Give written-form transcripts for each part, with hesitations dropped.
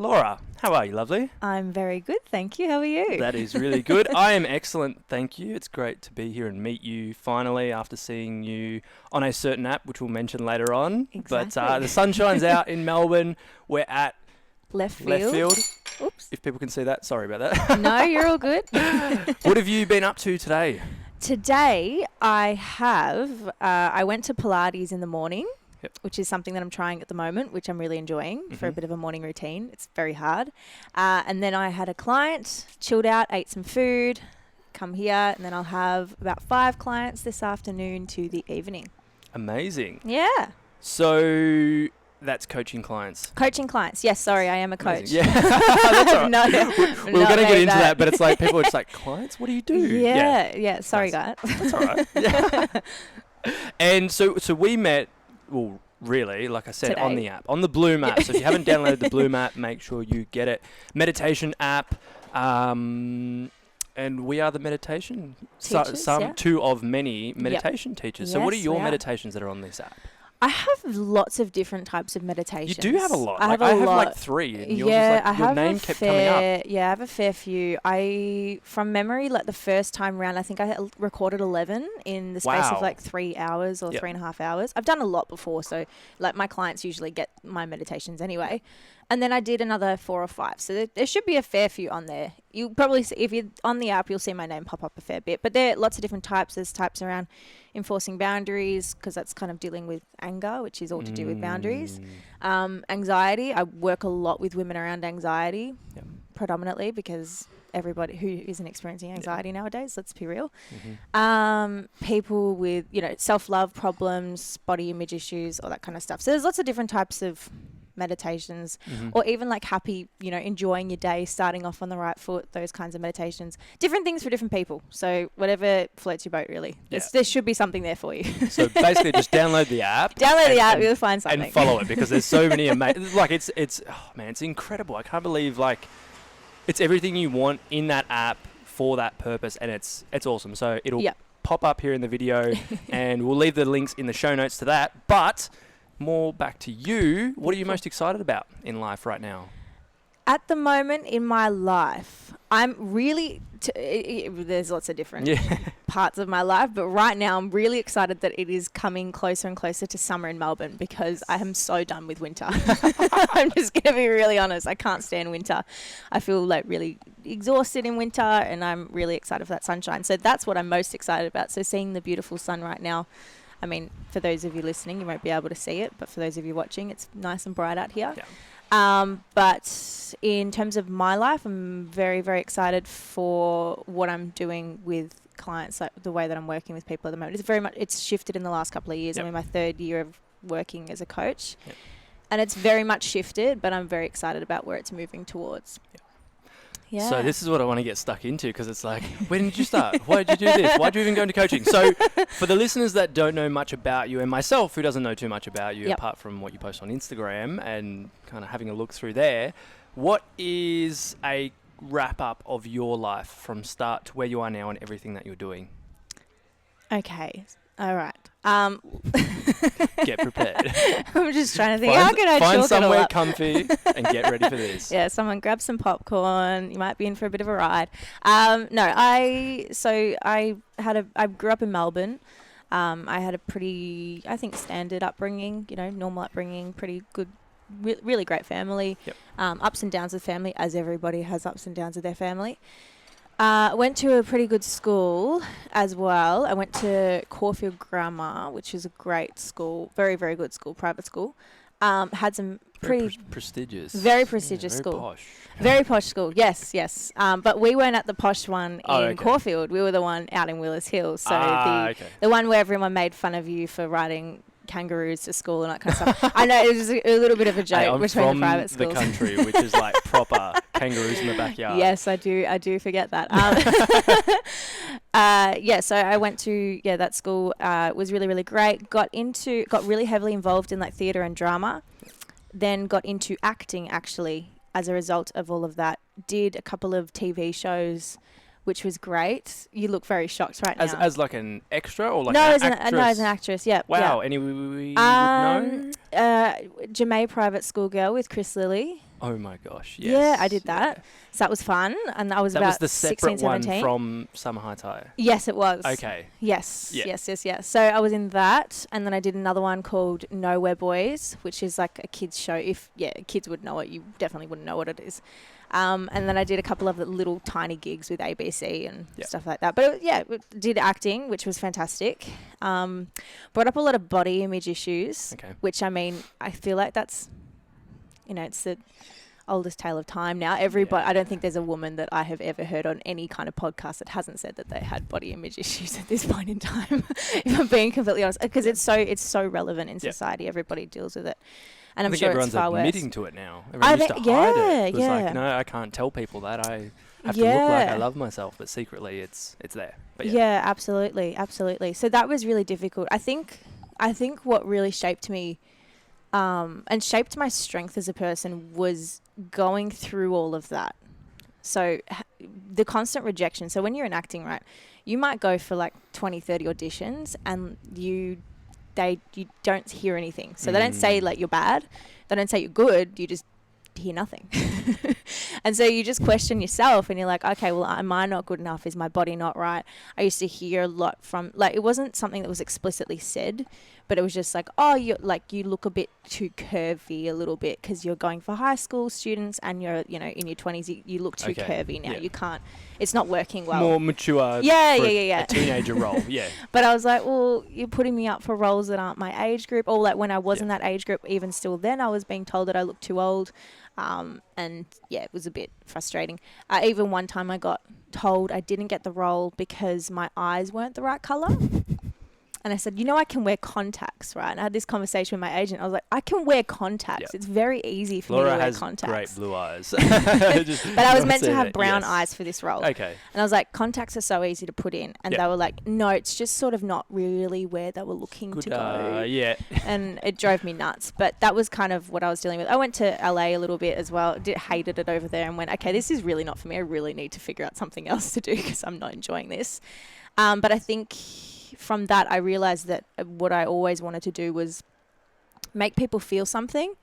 Laura, how are you, lovely? I'm very good, thank you. How are you? That is really good. I am excellent, thank you. It's great to be here and meet you finally after seeing you on a certain app, which we'll mention later on. Exactly. But the sun shines out in Melbourne. We're at Left Left Field. Oops. If people can see that, sorry about that. No, you're all good. What have you been up to today? Today, I went to Pilates in the morning, which is something that I'm trying at the moment, which I'm really enjoying for a bit of a morning routine. It's very hard. And then I had a client, chilled out, ate some food, come here, and then I'll have about 5 clients this afternoon to the evening. Amazing. Yeah. So that's coaching clients. Coaching clients. Yes, sorry, I am a coach. Amazing. Yeah, that's all right. No, we were going to get into that, but it's like people are just like, clients? What do you do? Yeah. Sorry, guys. That's all right. Yeah. And so we met, well, really, like I said, Today. on the app, on the Bloom app. So if you haven't downloaded the Bloom app, make sure you get it. Meditation app. And we are the meditation Teachers, two of many meditation teachers. So what are Yes, your we are. meditations that are on this app? I have lots of different types of meditations. You do have a lot. I I have like 3. And yours yeah, is like, I your have name kept coming up. Yeah, I have a fair few. From memory, like the first time round, I think I recorded 11 in the space of like 3 hours or 3.5 hours. I've done a lot before, so like my clients usually get my meditations anyway. And then I did another 4 or 5. So there should be a fair few on there. You'll probably see, if you're on the app, you'll see my name pop up a fair bit. But there are lots of different types. There's types around enforcing boundaries, because that's kind of dealing with anger, which is all to do with boundaries. Anxiety. I work a lot with women around anxiety, predominantly because everybody who isn't experiencing anxiety nowadays, let's be real. People with, self-love problems, body image issues, all that kind of stuff. So there's lots of different types of meditations, or even like happy, enjoying your day, starting off on the right foot, those kinds of meditations. Different things for different people. So whatever floats your boat, really. There should be something there for you. So basically just download the app. The app, you'll find something. And follow it, because there's so many amazing, like it's incredible. I can't believe it's everything you want in that app for that purpose, and it's awesome. So it'll pop up here in the video and we'll leave the links in the show notes to that. But more back to you. What are you most excited about in life right now? At the moment in my life, I'm really... there's lots of different parts of my life, but right now I'm really excited that it is coming closer and closer to summer in Melbourne, because I am so done with winter. I'm just going to be really honest. I can't stand winter. I feel like really exhausted in winter, and I'm really excited for that sunshine. So that's what I'm most excited about. So seeing the beautiful sun right now. I mean, for those of you listening, you won't be able to see it, but for those of you watching, it's nice and bright out here. But in terms of my life, I'm very, very excited for what I'm doing with clients, like the way that I'm working with people at the moment. It's shifted in the last couple of years. I'm in my 3rd year of working as a coach, and it's very much shifted, but I'm very excited about where it's moving towards. Yeah. So this is what I want to get stuck into, because it's like, when did you start? Why did you do this? Why did you even go into coaching? So for the listeners that don't know much about you, and myself who doesn't know too much about you apart from what you post on Instagram and kind of having a look through there, what is a wrap up of your life from start to where you are now and everything that you're doing? Okay. All right. Get prepared. I'm just trying to think, how can I find chalk it all somewhere up? comfy and get ready for this. Yeah, someone grab some popcorn. You might be in for a bit of a ride. I grew up in Melbourne. I had a pretty, I think, standard upbringing, normal upbringing, pretty good, really great family. Ups and downs with family, as everybody has ups and downs with their family. Went to a pretty good school as well. I went to Caulfield Grammar, which is a great school, very, very good school, private school. Had some pretty prestigious. Very prestigious very school. Posh. Very posh school, yes. But we weren't at the posh one in Caulfield. We were the one out in Willers Hill. So the one where everyone made fun of you for riding kangaroos to school and that kind of stuff. I know it was a little bit of a joke between the private schools. I'm from the country, which is like proper kangaroos in the backyard. Yes, I do forget that. So I went to that school. It was really, really great. Got really heavily involved in like theatre and drama. Then got into acting actually as a result of all of that. Did a couple of TV shows, which was great. You look very shocked right now. As like an extra or like an actress? No, as an actress, yeah. Wow, yeah. any we would know? Jamaica Private School Girl with Chris Lilly. Oh my gosh, yes. Yeah, I did that. So that was fun. And I was that about was the 16, separate 17. one from Summer High Tire. Yes, it was. Okay. Yes. Yeah. Yes. So I was in that. And then I did another one called Nowhere Boys, which is like a kids show. If kids would know it, you definitely wouldn't know what it is. And then I did a couple of little tiny gigs with ABC and stuff like that. But did acting, which was fantastic. Brought up a lot of body image issues, which I feel like that's, it's the oldest tale of time now. Everybody, I don't think there's a woman that I have ever heard on any kind of podcast that hasn't said that they had body image issues at this point in time. If I'm being completely honest, because it's so relevant in society. Everybody deals with it. And I think sure everyone's it's far admitting worse. to it now. Everyone used to hide it. It was like, no, I can't tell people that. I have to look like I love myself, but secretly it's there. But absolutely. So that was really difficult. I think what really shaped me and shaped my strength as a person was going through all of that. So the constant rejection. So when you're in acting, right, you might go for like 20, 30 auditions and you don't hear anything. So they don't say like you're bad. They don't say you're good. You just hear nothing. And so you just question yourself and you're like, okay, well, am I not good enough? Is my body not right? I used to hear a lot from, like, it wasn't something that was explicitly said, but it was just like, oh, you look a bit too curvy a little bit because you're going for high school students and you're, in your 20s, you look too curvy now. You can't, it's not working well. More mature. A teenager role. Yeah. But I was like, well, you're putting me up for roles that aren't my age group. Or like when I was in that age group, even still then I was being told that I looked too old. And it was a bit frustrating. Even one time I got told I didn't get the role because my eyes weren't the right color. And I said, I can wear contacts, right? And I had this conversation with my agent. I was like, I can wear contacts. Yep. It's very easy for me to wear contacts. Laura has great blue eyes. But I was meant to have brown eyes for this role. Okay. And I was like, contacts are so easy to put in. And they were like, no, it's just sort of not really where they were looking to go. And it drove me nuts. But that was kind of what I was dealing with. I went to LA a little bit as well. Hated it over there and went, okay, this is really not for me. I really need to figure out something else to do because I'm not enjoying this. But I think from that, I realized that what I always wanted to do was make people feel something.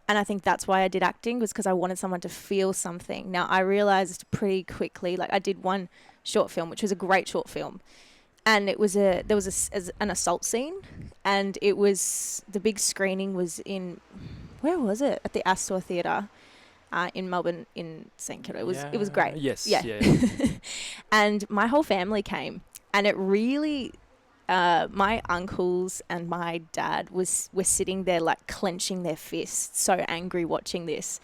And I think that's why I did acting, was because I wanted someone to feel something. Now, I realized pretty quickly, like I did one short film, which was a great short film. And there was an assault scene. And it was, the big screening was in, where was it? At the Astor Theatre. In Melbourne, in St Kilda. It was great. Yes. Yeah. And my whole family came, and it really, my uncles and my dad were sitting there like clenching their fists, so angry watching this.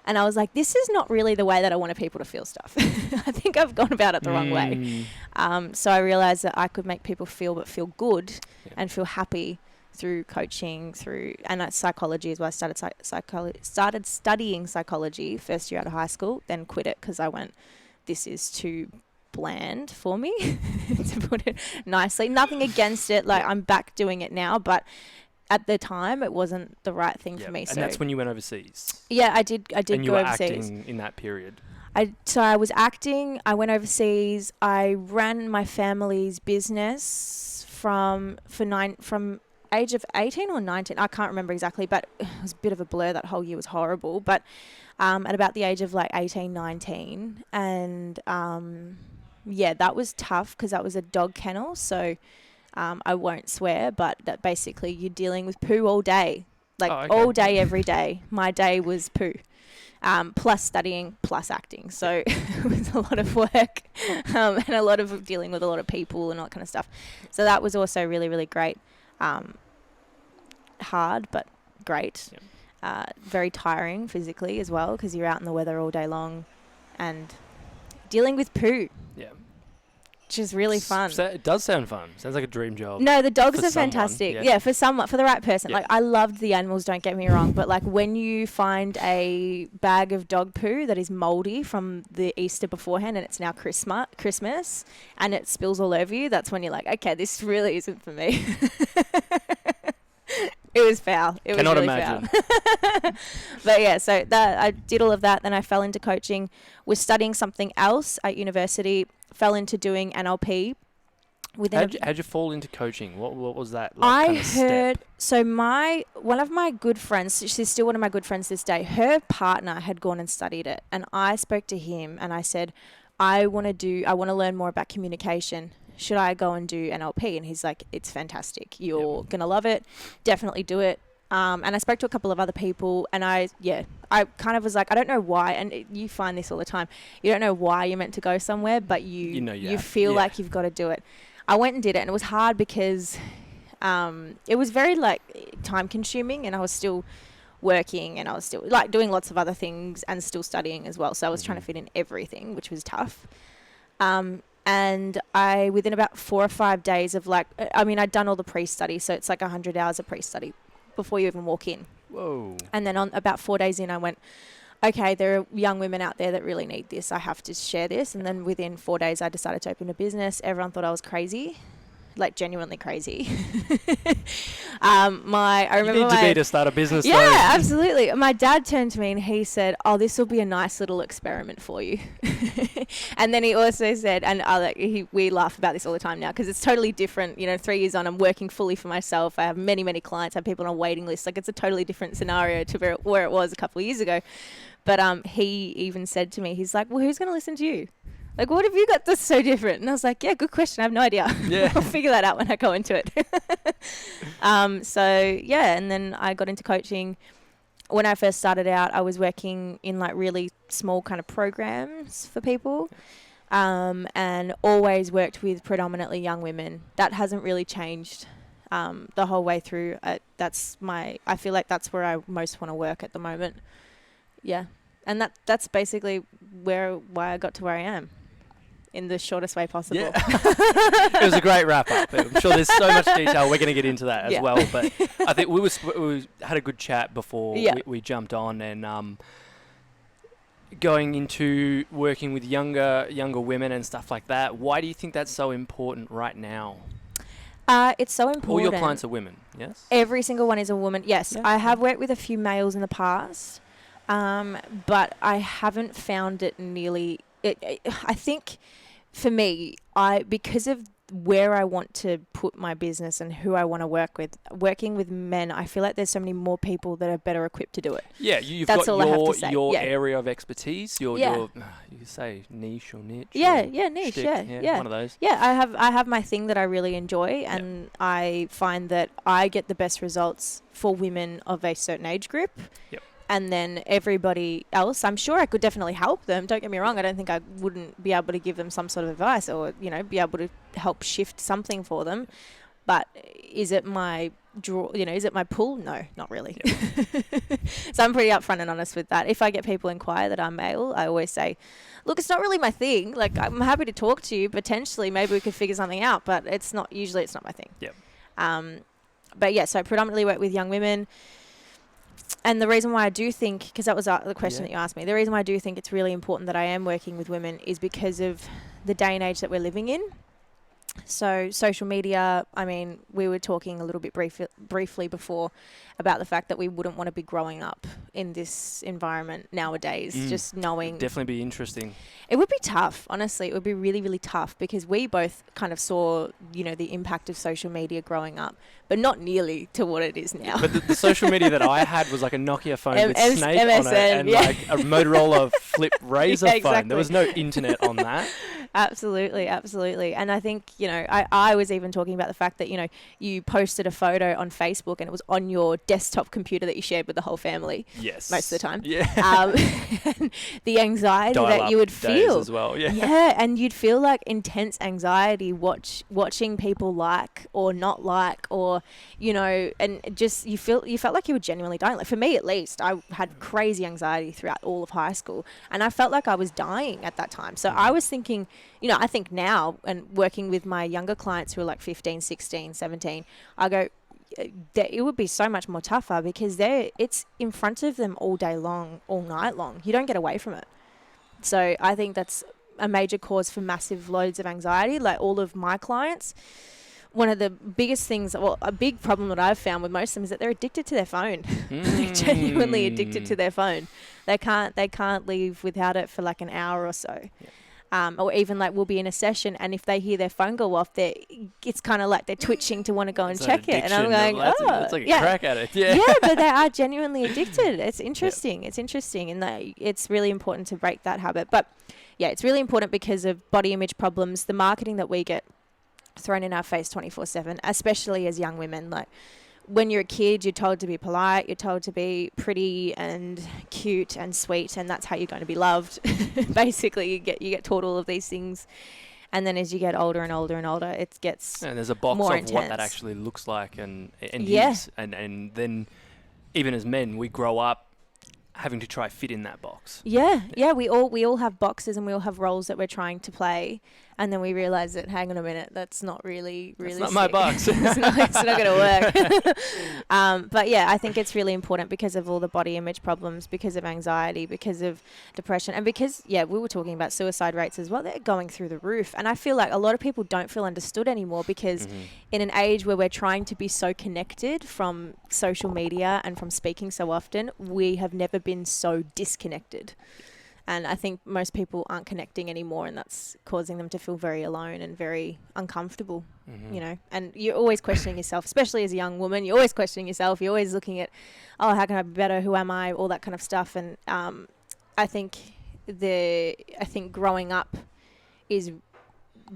And I was like, this is not really the way that I wanted people to feel stuff. I think I've gone about it the wrong way. So I realized that I could make people feel good and feel happy through coaching, and that's psychology as well. I started studying psychology first year out of high school, then quit it because I went, this is too bland for me, to put it nicely. Nothing against it. Like, I'm back doing it now, but at the time it wasn't the right thing for me. And that's when you went overseas. Yeah, I did and go overseas. And you were acting in that period. So I was acting, I went overseas, I ran my family's business from age of 18 or 19, I can't remember exactly, but it was a bit of a blur. That whole year was horrible. But at about the age of like 18, 19, and that was tough because that was a dog kennel. So I won't swear, but that basically you're dealing with poo all day, all day, every day. My day was poo. Plus studying, plus acting. So it was a lot of work and a lot of dealing with a lot of people and all that kind of stuff. So that was also really, really great. Hard, but great. Very tiring physically as well, because you're out in the weather all day long and dealing with poo. Yeah. Which is really fun. It does sound fun. Sounds like a dream job. No, the dogs are fantastic. Yeah, for the right person. Yeah. Like, I loved the animals, don't get me wrong, but like when you find a bag of dog poo that is moldy from the Easter beforehand and it's now Christmas and it spills all over you, that's when you're like, okay, this really isn't for me. It was foul. It Cannot was really imagine. Foul. But yeah, so that I did all of that. Then I fell into coaching. Was studying something else at university. Fell into doing NLP, How'd you fall into coaching? What was that like, I heard, so one of my good friends, she's still one of my good friends this day, her partner had gone and studied it. And I spoke to him and I said, I want to learn more about communication. Should I go and do NLP? And he's like, it's fantastic. You're going to love it. Definitely do it. And I spoke to a couple of other people and I kind of was like, I don't know why. And you find this all the time. You don't know why you're meant to go somewhere, but you feel like you've got to do it. I went and did it and it was hard because it was very like time consuming and I was still working and I was still like doing lots of other things and still studying as well. So I was trying to fit in everything, which was tough. And I, within about 4 or 5 days of I'd done all the pre-study. So it's like 100 hours of pre-study before you even walk in. Whoa. And then on about 4 days in, I went, okay, there are young women out there that really need this. I have to share this. And then within 4 days, I decided to open a business. Everyone thought I was crazy, like genuinely crazy. I remember you need to be to start a business. Yeah, though. Absolutely. My dad turned to me and he said, "Oh, this will be a nice little experiment for you." And then he also said, and we laugh about this all the time now because it's totally different. 3 years on, I'm working fully for myself. I have many, many clients. I have people on a waiting list. Like it's a totally different scenario to where it was a couple of years ago. But he even said to me, he's like, "Well, who's going to listen to you? Like, what have you got that's so different?" And I was like, yeah, good question. I have no idea. Yeah. I'll figure that out when I go into it. And then I got into coaching. When I first started out, I was working in like really small kind of programs for people, and always worked with predominantly young women. That hasn't really changed the whole way through. I feel like that's where I most want to work at the moment. Yeah. And that's basically why I got to where I am in the shortest way possible. Yeah. It was a great wrap up. I'm sure there's so much detail. We're going to get into that as well. But I think we had a good chat before we jumped on, and going into working with younger women and stuff like that. Why do you think that's so important right now? It's so important. All your clients are women, yes? Every single one is a woman. Yes, yeah. I have worked with a few males in the past. But I haven't found it nearly. I think for me, because of where I want to put my business and who I want to work with, working with men, I feel like there's so many more people that are better equipped to do it. Yeah, you've That's got all I have to say. your area of expertise, your you say niche or niche. Niche, shtick, yeah. One of those. Yeah, I have my thing that I really enjoy, and I find that I get the best results for women of a certain age group. Yep. And then everybody else, I'm sure I could definitely help them. Don't get me wrong. I don't think I wouldn't be able to give them some sort of advice or, be able to help shift something for them. But is it my is it my pull? No, not really. Yep. So I'm pretty upfront and honest with that. If I get people inquire that I'm male, I always say, look, it's not really my thing. Like, I'm happy to talk to you. Potentially, maybe we could figure something out, but it's not my thing. Yep. But yeah, so I predominantly work with young women. And the reason why I do think, because that was the question that you asked me, the reason why I do think it's really important that I am working with women is because of the day and age that we're living in. So social media, I mean, we were talking a little bit briefly before about the fact that we wouldn't want to be growing up in this environment nowadays, just knowing. It'd definitely be interesting. It would be tough, honestly. It would be really, really tough because we both kind of saw, the impact of social media growing up, but not nearly to what it is now. But the social media that I had was like a Nokia phone with Snake MSN, on it and like a Motorola flip Razor phone. There was no internet on that. Absolutely. And I think, I was even talking about the fact that, you posted a photo on Facebook and it was on your desktop computer that you shared with the whole family. Yes. Most of the time. Yeah. The anxiety that you would feel as well. Yeah. Yeah. And you'd feel like intense anxiety watching people like or not like, or, and just you felt like you were genuinely dying. Like for me, at least, I had crazy anxiety throughout all of high school and I felt like I was dying at that time. So I was thinking, I think now, and working with my younger clients who are like 15, 16, 17, I go, it would be so much more tougher because it's in front of them all day long, all night long. You don't get away from it. So I think that's a major cause for massive loads of anxiety. Like all of my clients, one of the biggest things, a big problem that I've found with most of them is that they're addicted to their phone. They're genuinely addicted to their phone. They can't leave without it for like an hour or so. Yeah. Or even like we'll be in a session, and if they hear their phone go off, it's kind of like they're twitching to want to go and check it. And I'm like, it's like a crack addict. Yeah, but they are genuinely addicted. It's interesting. It's interesting, and it's really important to break that habit. But yeah, it's really important because of body image problems, the marketing that we get thrown in our face 24/7, especially as young women. Like, when you're a kid, you're told to be polite, you're told to be pretty and cute and sweet, and that's how you're going to be loved. Basically, you get taught all of these things, and then as you get older and older and older, it gets and there's a box more of intense. what that actually looks like and is, and then even as men, we grow up having to try fit in that box. Yeah, we all have boxes, and we all have roles that we're trying to play, and then we realize that, hang on a minute, that's not really It's not my box. it's not going to work. But yeah, I think it's really important because of all the body image problems, because of anxiety, because of depression, and because, we were talking about suicide rates as well. They're going through the roof, and I feel like a lot of people don't feel understood anymore because in an age where we're trying to be so connected from social media and from speaking so often, we have never been so disconnected. And I think most people aren't connecting anymore, and that's causing them to feel very alone and very uncomfortable, you know. And you're always questioning yourself, especially as a young woman. You're always questioning yourself. You're always looking at, how can I be better? Who am I? All that kind of stuff. And I think growing up is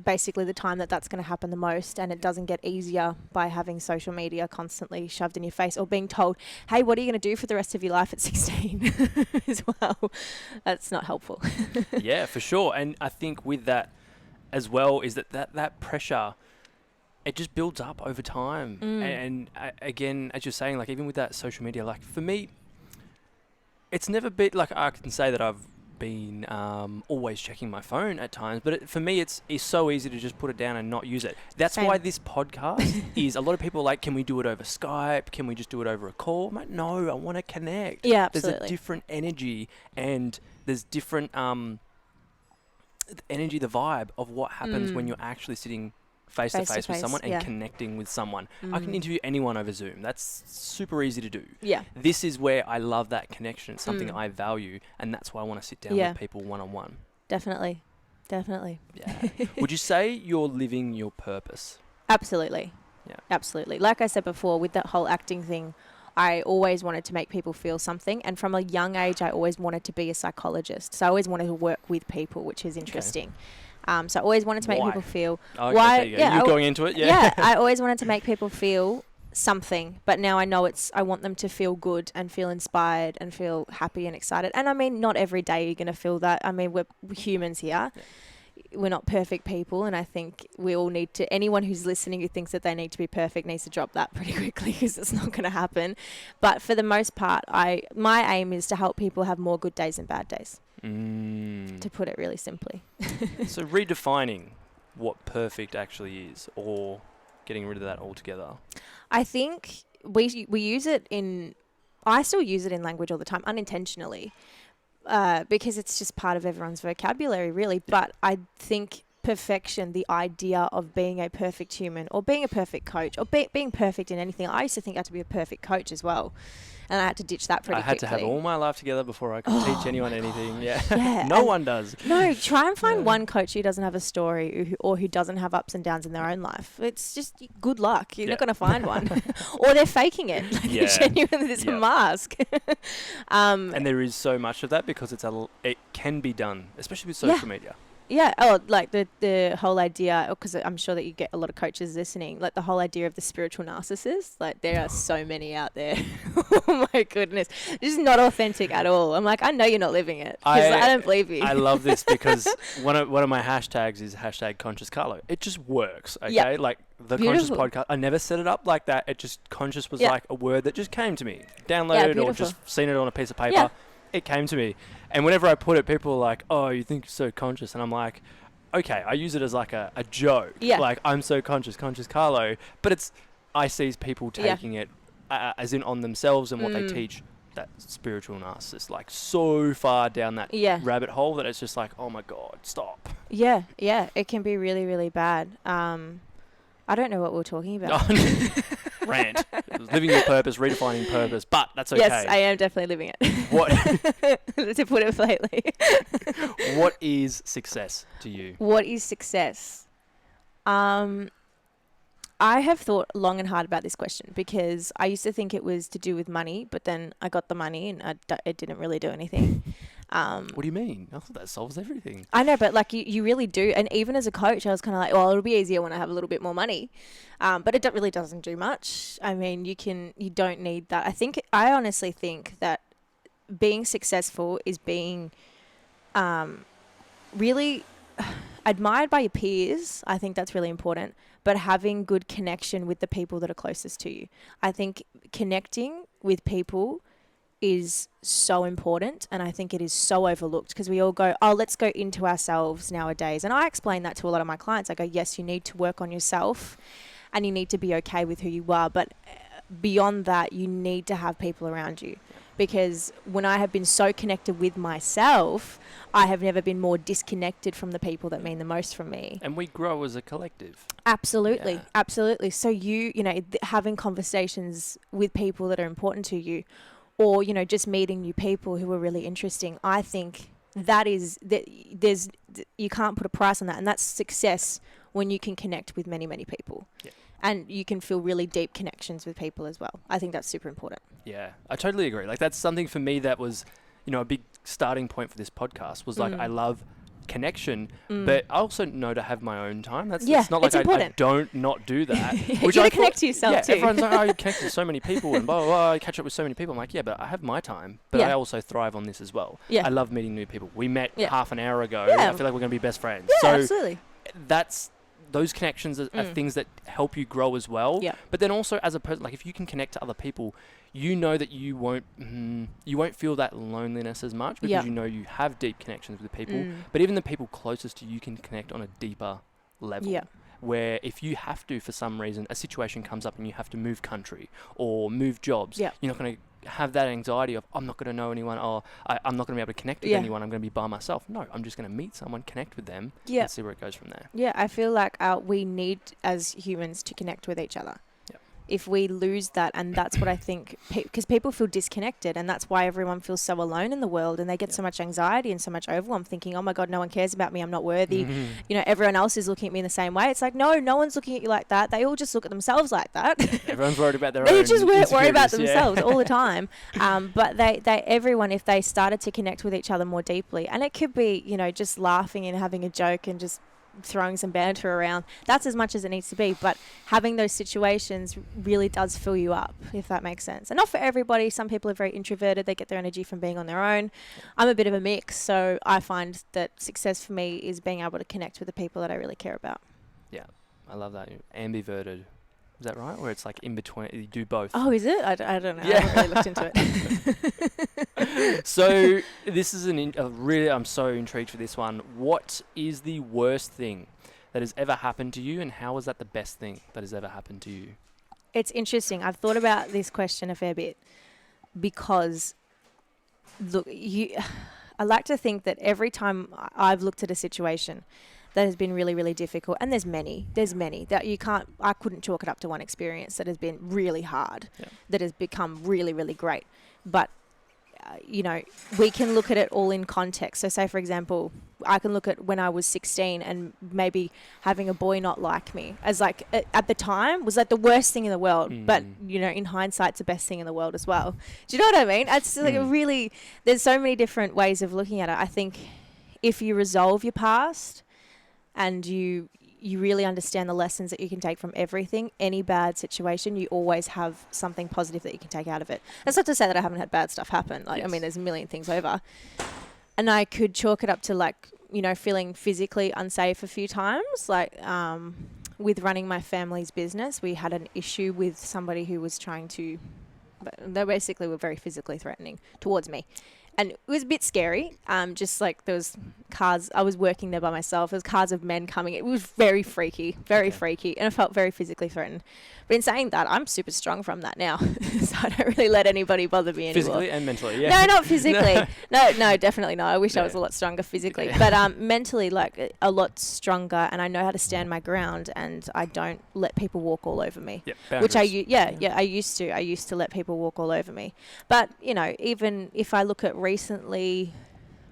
basically the time that's going to happen the most, and it doesn't get easier by having social media constantly shoved in your face or being told, hey, what are you going to do for the rest of your life at 16 as well. That's not helpful. Yeah, for sure. And I think with that as well is that pressure, it just builds up over time. And again, as you're saying, like even with that social media, like for me, it's never been like I can say that I've been always checking my phone at times, but for me it's so easy to just put it down and not use it. That's why this podcast is, a lot of people are like, can we do it over Skype? Can we just do it over a call? I'm like, no, I want to connect. Yeah, absolutely. There's a different energy, and there's different energy, the vibe of what happens when you're actually sitting face to face with someone and connecting with someone. I can interview anyone over Zoom. That's super easy to do. Yeah. This is where I love that connection. It's something I value, and that's why I want to sit down with people one-on-one. Definitely. Yeah. Would you say you're living your purpose? Absolutely. Yeah. Absolutely. Like I said before, with that whole acting thing, I always wanted to make people feel something. And from a young age, I always wanted to be a psychologist. So I always wanted to work with people, which is interesting. Okay. So I always wanted to make people feel why. You're going into it, yeah. I always wanted to make people feel something, but now I know I want them to feel good and feel inspired and feel happy and excited. And I mean, not every day you're going to feel that. I mean, we're humans here. Yeah. We're not perfect people, and I think we all need to. Anyone who's listening who thinks that they need to be perfect needs to drop that pretty quickly, because it's not going to happen. But for the most part, my aim is to help people have more good days than bad days. To put it really simply. So redefining what perfect actually is, or getting rid of that altogether. I think we use it I still use it in language all the time, unintentionally, because it's just part of everyone's vocabulary, really. But I think perfection, the idea of being a perfect human or being a perfect coach or being perfect in anything. I used to think I had to be a perfect coach as well. And I had to ditch that pretty quickly. I had to have all my life together before I could teach anyone anything. Yeah. No one does. No, try and find one coach who doesn't have a story or who doesn't have ups and downs in their own life. It's just good luck. You're not going to find one. Or they're faking it. Like genuinely, it's a mask. And there is so much of that because it can be done, especially with social media. Yeah, like the whole idea, because I'm sure that you get a lot of coaches listening, like the whole idea of the spiritual narcissist. Like, there are so many out there. Oh my goodness. This is not authentic at all. I'm like, I know you're not living it, because I don't believe you. I love this because one of my hashtags is #Conscious Carlo. It just works, okay? Yep. Like the Beautiful. Conscious podcast, I never set it up like that. It just, conscious was like a word that just came to me. Downloaded or just seen it on a piece of paper. Yeah. It came to me. And whenever I put it, people are like, oh, you think you're so conscious. And I'm like, okay, I use it as like a joke. Yeah. Like, I'm so conscious Carlo. But I see people taking it as in on themselves and what they teach, that spiritual narcissist, like so far down that rabbit hole that it's just like, oh my God, stop. Yeah. It can be really, really bad. I don't know what we're talking about. rant. Living your purpose, redefining purpose, but that's okay. Yes, I am definitely living it. What? To put it politely. What is success to you? What is success? I have thought long and hard about this question because I used to think it was to do with money, but then I got the money and it didn't really do anything. What do you mean? I thought that solves everything. I know, but like you really do. And even as a coach, I was kind of like, well, it'll be easier when I have a little bit more money. But it really doesn't do much. I mean, you don't need that. I honestly think that being successful is being really admired by your peers. I think that's really important. But having good connection with the people that are closest to you. I think connecting with people is so important, and I think it is so overlooked because we all go, oh, let's go into ourselves nowadays. And I explain that to a lot of my clients. I go, yes, you need to work on yourself and you need to be okay with who you are. But beyond that, you need to have people around you. Because when I have been so connected with myself, I have never been more disconnected from the people that mean the most from me. And we grow as a collective. Absolutely. Yeah. Absolutely. So having conversations with people that are important to you, or, just meeting new people who are really interesting, I think you can't put a price on that. And that's success when you can connect with many, many people. Yeah. And you can feel really deep connections with people as well. I think that's super important. Yeah, I totally agree. Like, that's something for me that was, a big starting point for this podcast was like, I love connection, but I also know to have my own time. It's not like I don't not do that. You got to connect to yourself too. Everyone's like, oh, you connect with so many people and blah, blah, blah, I catch up with so many people. I'm like, yeah, but I have my time, but I also thrive on this as well. Yeah. I love meeting new people. We met half an hour ago. Yeah. I feel like we're going to be best friends. Yeah, absolutely. Those connections are things that help you grow as well. Yeah. But then also as a person, like if you can connect to other people, you know that you won't feel that loneliness as much because you know you have deep connections with people. But even the people closest to you can connect on a deeper level. Yeah. Where if you have to, for some reason, a situation comes up and you have to move country or move jobs, you're not going to have that anxiety of, I'm not going to know anyone, or I'm not going to be able to connect with anyone, I'm going to be by myself. No, I'm just going to meet someone, connect with them, and see where it goes from there. Yeah, I feel like we need, as humans, to connect with each other. If we lose that, and that's what I think, because people feel disconnected, and that's why everyone feels so alone in the world, and they get so much anxiety and so much overwhelm, thinking, oh my God, no one cares about me, I'm not worthy. Everyone else is looking at me in the same way. It's like, no one's looking at you like that. They all just look at themselves like that. Everyone's worried about their own They just worry about themselves all the time. But everyone, if they started to connect with each other more deeply, and it could be, just laughing and having a joke and just throwing some banter around, that's as much as it needs to be. But having those situations really does fill you up, if that makes sense. And not for everybody. Some people are very introverted, they get their energy from being on their own. I'm a bit of a mix, so I find that success for me is being able to connect with the people that I really care about. Yeah, I love that. Ambiverted, is that right? Where it's like in between, you do both. Oh, is it? I don't know. Yeah. I haven't really looked into it. So this is really, I'm so intrigued for this one. What is the worst thing that has ever happened to you, and how is that the best thing that has ever happened to you? It's interesting. I've thought about this question a fair bit because, look, I like to think that every time I've looked at a situation that has been really, really difficult, and there's many that I couldn't chalk it up to one experience that has been really hard, that has become really, really great. But, we can look at it all in context. So say, for example, I can look at when I was 16 and maybe having a boy not like me as like, at the time was like the worst thing in the world. But, in hindsight, it's the best thing in the world as well. Do you know what I mean? It's like really, there's so many different ways of looking at it. I think if you resolve your past, and you really understand the lessons that you can take from everything, any bad situation, you always have something positive that you can take out of it. That's not to say that I haven't had bad stuff happen. Like, yes. I mean, there's a million things over. And I could chalk it up to like, feeling physically unsafe a few times. Like, with running my family's business, we had an issue with somebody who was trying to, they basically were very physically threatening towards me. And it was a bit scary. Just like there was cars. I was working there by myself. There was cars of men coming. It was very freaky, freaky. And I felt very physically threatened. But in saying that, I'm super strong from that now. So I don't really let anybody bother me anymore. Physically and mentally, yeah. No, not physically. no, definitely not. I wish I was a lot stronger physically. Yeah. But mentally, like a lot stronger. And I know how to stand my ground. And I don't let people walk all over me. Yep, which I used to. I used to let people walk all over me. But, you know, even if I look at recently,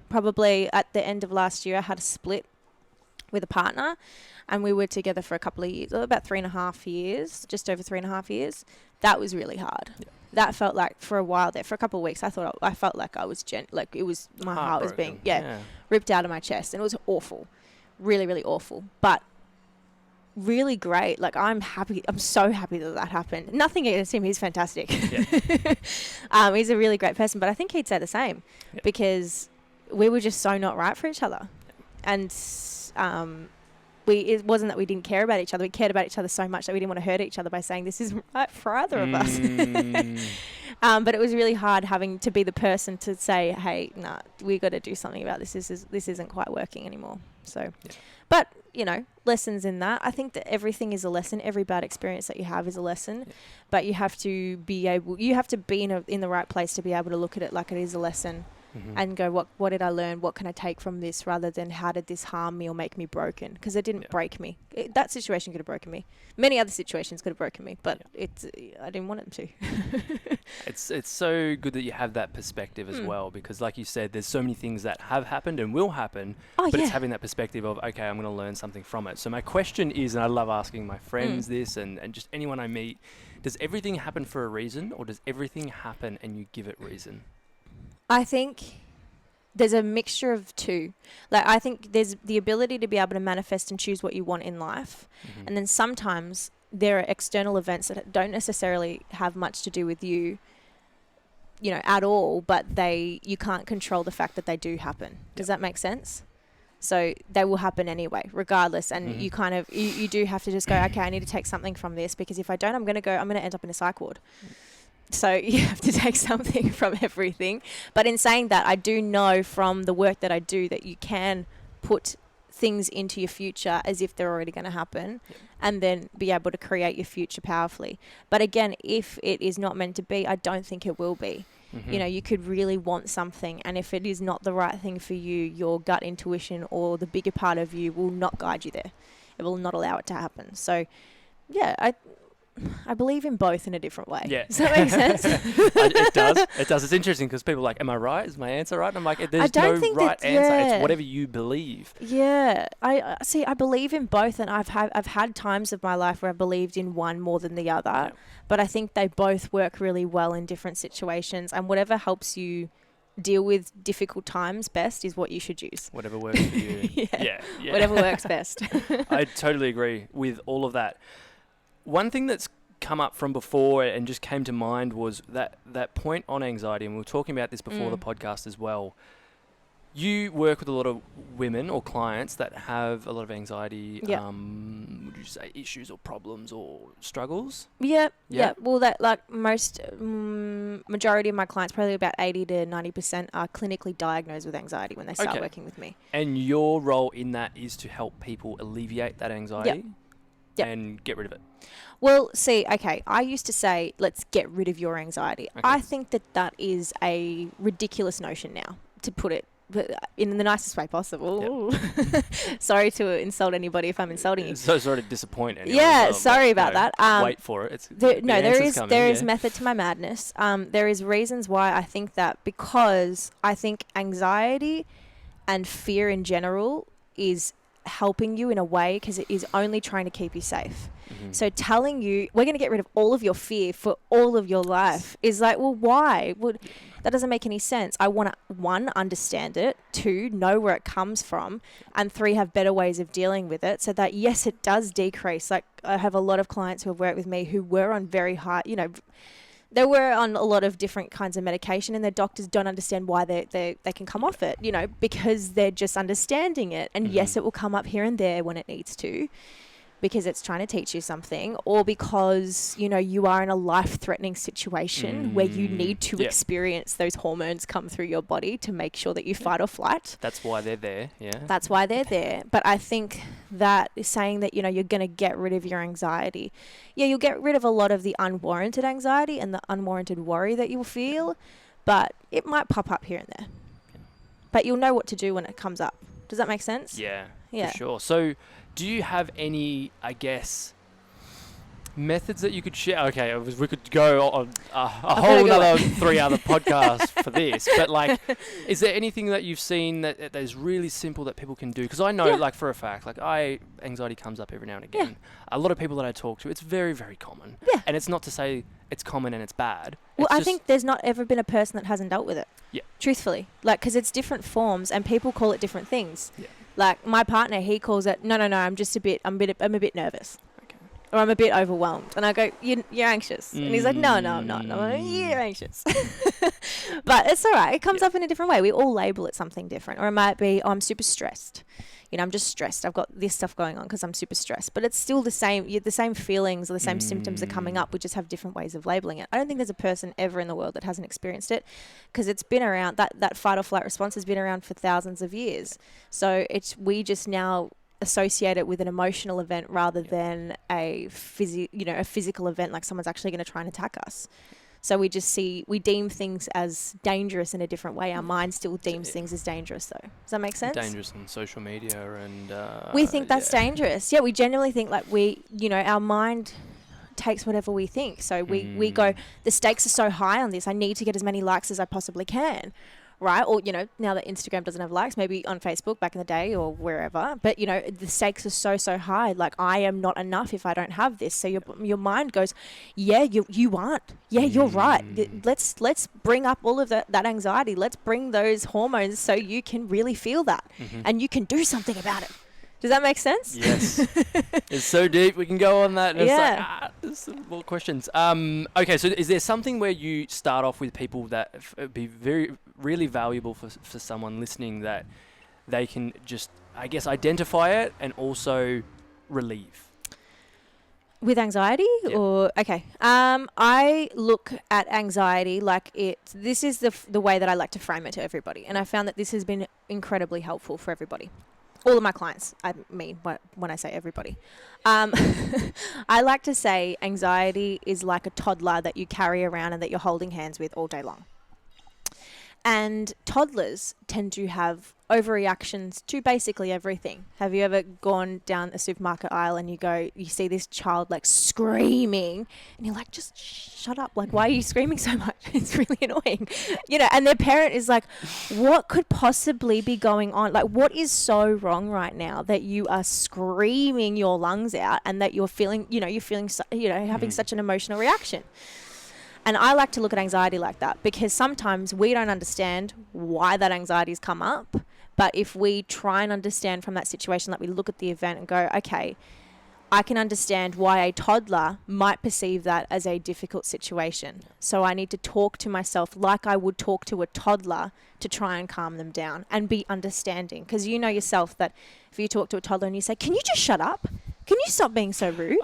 probably at the end of last year, I had a split with a partner. And we were together for a couple of years, about 3.5 years, just over 3.5 years. That was really hard. Yeah. That felt like for a while there, for a couple of weeks, I felt like I was like it was my heart was being ripped out of my chest, and it was awful, really, really awful, but really great. Like I'm so happy that happened. Nothing against him; he's fantastic. Yeah. He's a really great person, but I think he'd say the same because we were just so not right for each other, and it wasn't that we didn't care about each other. We cared about each other so much that we didn't want to hurt each other by saying this isn't right for either of us. But it was really hard having to be the person to say, hey, nah, we got to do something about this. This isn't quite working anymore. So, but, you know, lessons in that. I think that everything is a lesson. Every bad experience that you have is a lesson. Yeah. But you have to be in the right place to be able to look at it like it is a lesson. And go, what did I learn? What can I take from this rather than how did this harm me or make me broken? Because it didn't break me. That situation could have broken me. Many other situations could have broken me, but I didn't want it to. It's so good that you have that perspective as well, because like you said, there's so many things that have happened and will happen, it's having that perspective of, okay, I'm going to learn something from it. So my question is, and I love asking my friends this and just anyone I meet, does everything happen for a reason, or does everything happen and you give it reason? I think there's a mixture of two. Like, I think there's the ability to be able to manifest and choose what you want in life. And then sometimes there are external events that don't necessarily have much to do with you, you know, at all, but you can't control the fact that they do happen. Does that make sense? So they will happen anyway, regardless. And you kind of, you do have to just go, okay, I need to take something from this, because if I don't, I'm going to end up in a psych ward. So you have to take something from everything. But in saying that, I do know from the work that I do that you can put things into your future as if they're already going to happen, and then be able to create your future powerfully. But again, if it is not meant to be, I don't think it will be. You know, you could really want something, and if it is not the right thing for you, your gut intuition or the bigger part of you will not guide you there. It will not allow it to happen. So, yeah, I believe in both in a different way. Yeah. Does that make sense? It does. It does. It's interesting because people are like, am I right? Is my answer right? And I'm like, there's no right answer. It's whatever you believe. Yeah. I believe in both, and I've had times of my life where I believed in one more than the other. Yeah. But I think they both work really well in different situations, and whatever helps you deal with difficult times best is what you should use. Whatever works for you. Yeah. Whatever works best. I totally agree with all of that. One thing that's come up from before and just came to mind was that point on anxiety, and we were talking about this before the podcast as well. You work with a lot of women or clients that have a lot of anxiety, would you say issues or problems or struggles? Yeah. Well, that like majority of my clients, probably about 80 to 90% are clinically diagnosed with anxiety when they start working with me. And your role in that is to help people alleviate that anxiety? And get rid of it? Well, see, I used to say, let's get rid of your anxiety. I think that is a ridiculous notion now, to put it in the nicest way possible. Sorry to insult anybody if I'm insulting you. So sorry to disappoint anyone. Yeah, sorry about that. Wait for it. There is method to my madness. There is reasons why I think that, because I think anxiety and fear in general is helping you in a way, because it is only trying to keep you safe. So telling you we're going to get rid of all of your fear for all of your life is like, well, why? That doesn't make any sense. I want to, 1, understand it, 2, know where it comes from, and 3, have better ways of dealing with it, so that yes, it does decrease. Like, I have a lot of clients who have worked with me who were on very high, you know, they were on a lot of different kinds of medication, and their doctors don't understand why they can come off it, you know, because they're just understanding it. And yes, it will come up here and there when it needs to. because it's trying to teach you something, or because, you know, you are in a life-threatening situation where you need to experience those hormones come through your body to make sure that you fight or flight. That's why they're there, That's why they're there. But I think that is saying that, you know, you're going to get rid of your anxiety. Yeah, you'll get rid of a lot of the unwarranted anxiety and the unwarranted worry that you'll feel, but it might pop up here and there. But you'll know what to do when it comes up. Does that make sense? Yeah, for sure. So do you have any, I guess, methods that you could share? Okay, we could go on a whole other 3 other podcasts for this, but like, is there anything that you've seen that is really simple that people can do? Because I know, like, for a fact, like, anxiety comes up every now and again. A lot of people that I talk to, it's very, very common. Yeah. And it's not to say it's common and it's bad. Well, I think there's not ever been a person that hasn't dealt with it. Yeah. Truthfully. Like, because it's different forms and people call it different things. Yeah. Like, my partner, he calls it, no, I'm a bit nervous. Or I'm a bit overwhelmed. And I go, you're anxious. And he's like, no, I'm not. I'm like, you're anxious. But it's all right. It comes up in a different way. We all label it something different. Or it might be, I'm super stressed. You know, I'm just stressed. I've got this stuff going on because I'm super stressed. But it's still the same. The same feelings or the same symptoms are coming up. We just have different ways of labeling it. I don't think there's a person ever in the world that hasn't experienced it, because it's been around. That fight or flight response has been around for thousands of years. So we just now associate it with an emotional event rather than a physical event, like someone's actually going to try and attack us. So we deem things as dangerous in a different way. Our mind still deems things as dangerous, though. Does that make sense? Dangerous on social media and... we think that's dangerous. Yeah, we genuinely think like our mind takes whatever we think. So we go, the stakes are so high on this, I need to get as many likes as I possibly can. Right? Or, you know, now that Instagram doesn't have likes, maybe on Facebook back in the day or wherever. But, you know, the stakes are so high. Like, I am not enough if I don't have this. So your mind goes, yeah, you aren't. Yeah, you're right. Let's bring up all of that anxiety. Let's bring those hormones so you can really feel that. And you can do something about it. Does that make sense? Yes. It's so deep. We can go on that. And it's like, there's some more questions. Okay, so is there something where you start off with people that would be really valuable for someone listening, that they can just, I guess, identify it and also relieve? With anxiety? Or okay. I look at anxiety like this is the way that I like to frame it to everybody. And I found that this has been incredibly helpful for everybody. All of my clients, I mean, when I say everybody. I like to say anxiety is like a toddler that you carry around and that you're holding hands with all day long. And toddlers tend to have overreactions to basically everything. Have you ever gone down a supermarket aisle and you see this child like screaming and you're like, just shut up. Like, why are you screaming so much? It's really annoying. You know, and their parent is like, what could possibly be going on? Like, what is so wrong right now that you are screaming your lungs out and that you're feeling, having such an emotional reaction? And I like to look at anxiety like that, because sometimes we don't understand why that anxiety's come up. But if we try and understand from that situation, like we look at the event and go, okay, I can understand why a toddler might perceive that as a difficult situation. So I need to talk to myself like I would talk to a toddler to try and calm them down and be understanding. Because you know yourself that if you talk to a toddler and you say, can you just shut up? Can you stop being so rude?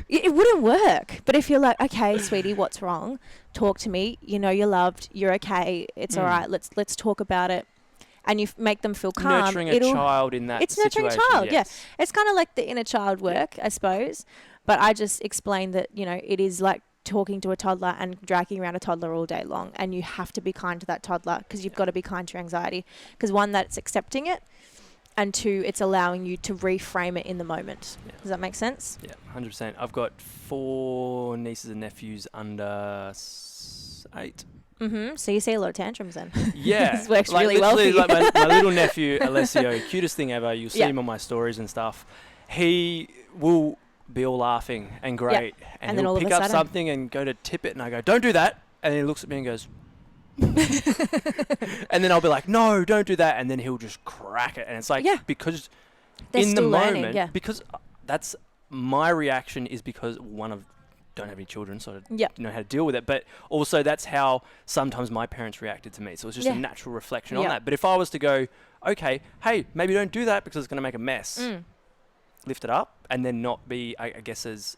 It wouldn't work. But if you're like, okay, sweetie, what's wrong? Talk to me. You know you're loved. You're okay. It's all right. Let's talk about it. And you make them feel calm. Nurturing a child in that situation. It's nurturing a child, yeah. It's kind of like the inner child work, I suppose. But I just explained that, you know, it is like talking to a toddler and dragging around a toddler all day long. And you have to be kind to that toddler, because you've got to be kind to your anxiety. Because one, that's accepting it. And two, it's allowing you to reframe it in the moment. Yeah. Does that make sense? Yeah, 100%. I've got 4 nieces and nephews under 8. Mm-hmm. So you see a lot of tantrums then. Yeah. This works like really well for you. Like my little nephew, Alessio, cutest thing ever. You'll see him on my stories and stuff. He will be all laughing and great. Yep. And he'll pick up something and go to tip it, and I go, don't do that. And he looks at me and goes... and then I'll be like, no, don't do that. And then he'll just crack it. And it's like, because they're in the moment, learning, because that's my reaction, is because don't have any children, so I don't know how to deal with it. But also that's how sometimes my parents reacted to me. So it's just a natural reflection on that. But if I was to go, okay, hey, maybe don't do that because it's going to make a mess. Lift it up and then not be, I guess, as...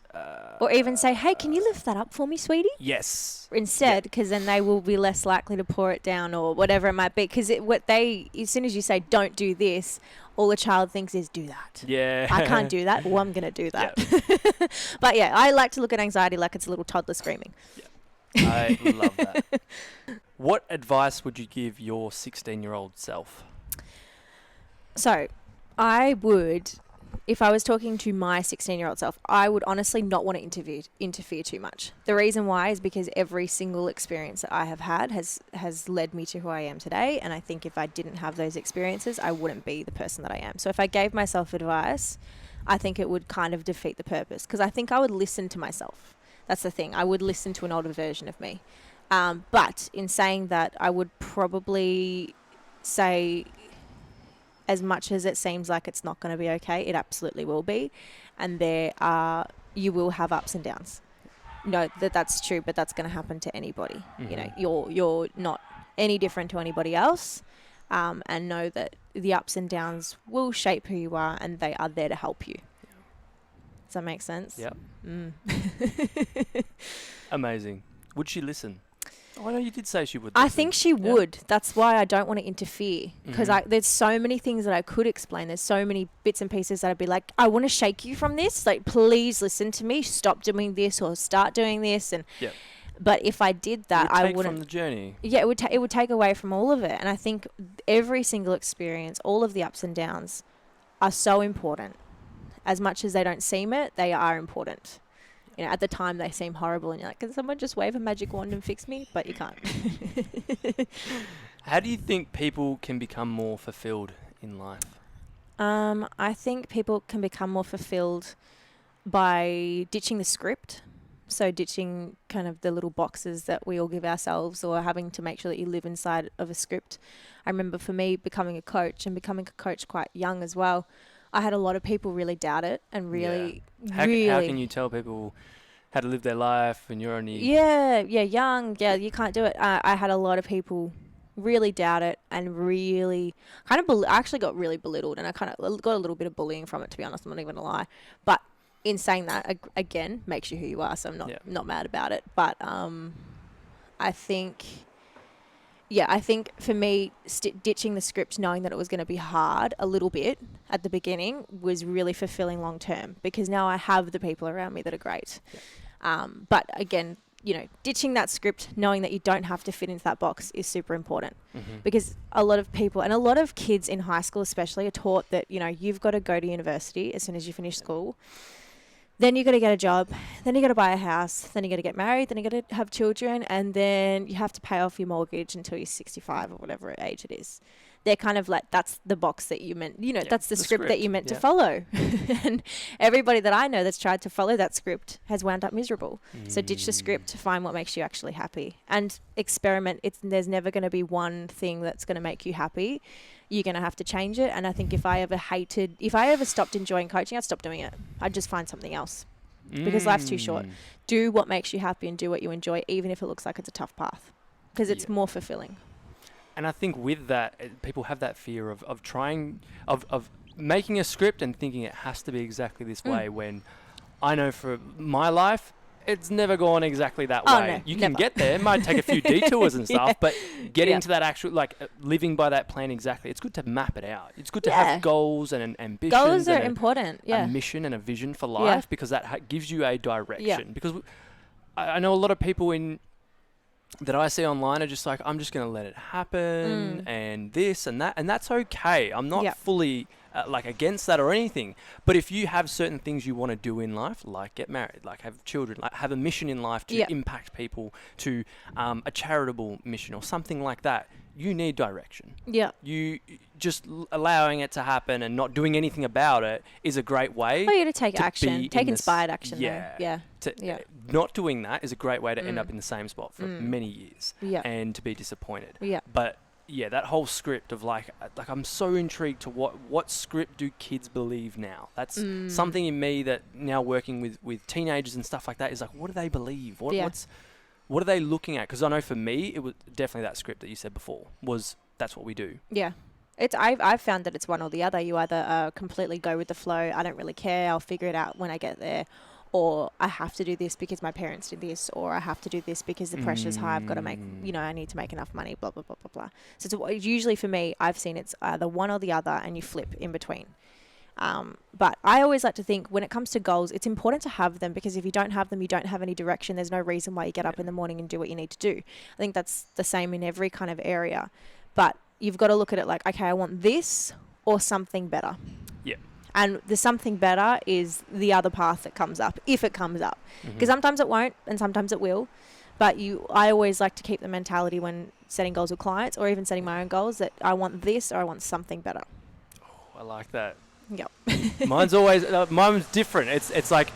or even say, hey, can you lift that up for me, sweetie? Yes. Instead, because then they will be less likely to pour it down or whatever it might be. Because as soon as you say, don't do this, all the child thinks is do that. Yeah. I can't do that. Well, I'm going to do that. Yeah. But yeah, I like to look at anxiety like it's a little toddler screaming. Yeah. I love that. What advice would you give your 16-year-old self? So I would, if I was talking to my 16-year-old self, I would honestly not want to interfere too much. The reason why is because every single experience that I have had has led me to who I am today. And I think if I didn't have those experiences, I wouldn't be the person that I am. So if I gave myself advice, I think it would kind of defeat the purpose, because I think I would listen to myself. That's the thing. I would listen to an older version of me. But in saying that, I would probably say, as much as it seems like it's not going to be okay, it absolutely will be. And you will have ups and downs. No, that's true, but that's going to happen to anybody. Mm-hmm. You know, you're not any different to anybody else. And know that the ups and downs will shape who you are, and they are there to help you. Does that make sense? Yeah. Amazing. Would she listen? Oh, no, you did say she would listen. I think she would. That's why I don't want to interfere, because there's so many things that I could explain. There's so many bits and pieces that I'd be like, I want to shake you from this. Like, please listen to me. Stop doing this or start doing this. And but if I did that, I wouldn't. From the journey. Yeah, it would take away from all of it. And I think every single experience, all of the ups and downs, are so important. As much as they don't seem it, they are important. You know, at the time they seem horrible, and you're like, can someone just wave a magic wand and fix me? But you can't. How do you think people can become more fulfilled in life? I think people can become more fulfilled by ditching the script. So ditching kind of the little boxes that we all give ourselves, or having to make sure that you live inside of a script. I remember for me becoming a coach quite young as well, I had a lot of people really doubt it and really, How can you tell people how to live their life when you're only... young. Yeah, you can't do it. I had a lot of people really doubt it and really kind of... I actually got really belittled, and I kind of got a little bit of bullying from it, to be honest. I'm not even going to lie. But in saying that, again, makes you who you are, so I'm not mad about it. But I think... Yeah, I think for me, ditching the script, knowing that it was going to be hard a little bit at the beginning, was really fulfilling long term, because now I have the people around me that are great. Yeah. But again, you know, ditching that script, knowing that you don't have to fit into that box, is super important, because a lot of people and a lot of kids in high school especially are taught that, you know, you've got to go to university as soon as you finish school. Then you got to get a job, then you got to buy a house, then you got to get married, then you got to have children, and then you have to pay off your mortgage until you're 65 or whatever age it is. They're kind of like, that's the box that you meant, you know, that's the script that you meant to follow. And everybody that I know that's tried to follow that script has wound up miserable. So ditch the script to find what makes you actually happy, and experiment. There's never going to be one thing that's going to make you happy. You're going to have to change it. And I think if I ever stopped enjoying coaching, I'd stop doing it. I'd just find something else, because life's too short. Do what makes you happy and do what you enjoy, even if it looks like it's a tough path, because it's more fulfilling. And I think with that, people have that fear of trying, of making a script and thinking it has to be exactly this way, when I know for my life, it's never gone exactly that way. No, you can get there. It might take a few detours and stuff, but getting to that actual, living by that plan exactly, it's good to map it out. It's good to have goals and ambitions. Goals are important, a mission and a vision for life, because that gives you a direction. Yeah. Because I know a lot of people that I see online are just like, I'm just going to let it happen and this and that. And that's okay. I'm not fully against that or anything. But if you have certain things you want to do in life, like get married, like have children, like have a mission in life to impact people, to a charitable mission or something like that, you need direction. Yeah. You just allowing it to happen and not doing anything about it is a great way. For you to take action, take inspired action. Not doing that is a great way to end up in the same spot for many years and to be disappointed. Yeah. But that whole script of like I'm so intrigued to what script do kids believe now? That's something in me that now working with teenagers and stuff like that is like, what do they believe? What are they looking at? Because I know for me, it was definitely that script that you said before was that's what we do. Yeah. I've found that it's one or the other. You either completely go with the flow. I don't really care. I'll figure it out when I get there. Or I have to do this because my parents did this, or I have to do this because the pressure's high. I've got to make, I need to make enough money, blah, blah, blah, blah, blah. So it's usually for me, I've seen it's either one or the other, and you flip in between. But I always like to think when it comes to goals, it's important to have them, because if you don't have them, you don't have any direction. There's no reason why you get up in the morning and do what you need to do. I think that's the same in every kind of area. But you've got to look at it like, okay, I want this or something better. Yeah. And the something better is the other path that comes up, if it comes up. Because sometimes it won't and sometimes it will. But I always like to keep the mentality when setting goals with clients, or even setting my own goals, that I want this or I want something better. Oh, I like that. Yep. Mine's different. It's like,